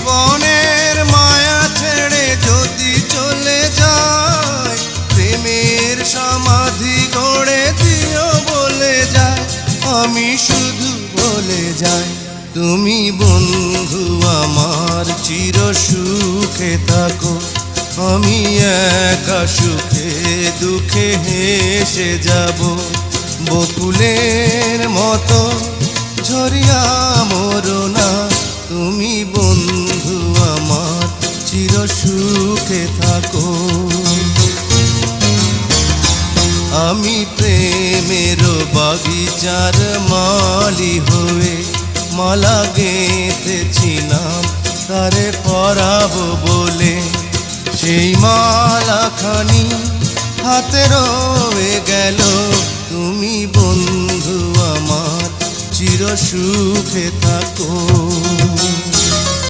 জীবনের মায়া ছেড়ে যদি চলে যায়, প্রেমের সমাধি গড়ে দিও বলে যায়। আমি শুধু বলে যাই, তুমি বন্ধু আমার চির সুখে থাকো। আমি একা সুখে দুঃখে হেসে যাব, বকুলের মতো ঝরিয়া মরো না। তুমি বন্ধু আমার চির সুখে থাকো। আমি প্রেমের বাগিচার মালি হয়ে মালা গেঁথেছিলাম তারে পরাবো বলে। সেই মালাখানি হাতে রয়ে গেল, তুমি বন্ধু আমার চির সুখে থাকো।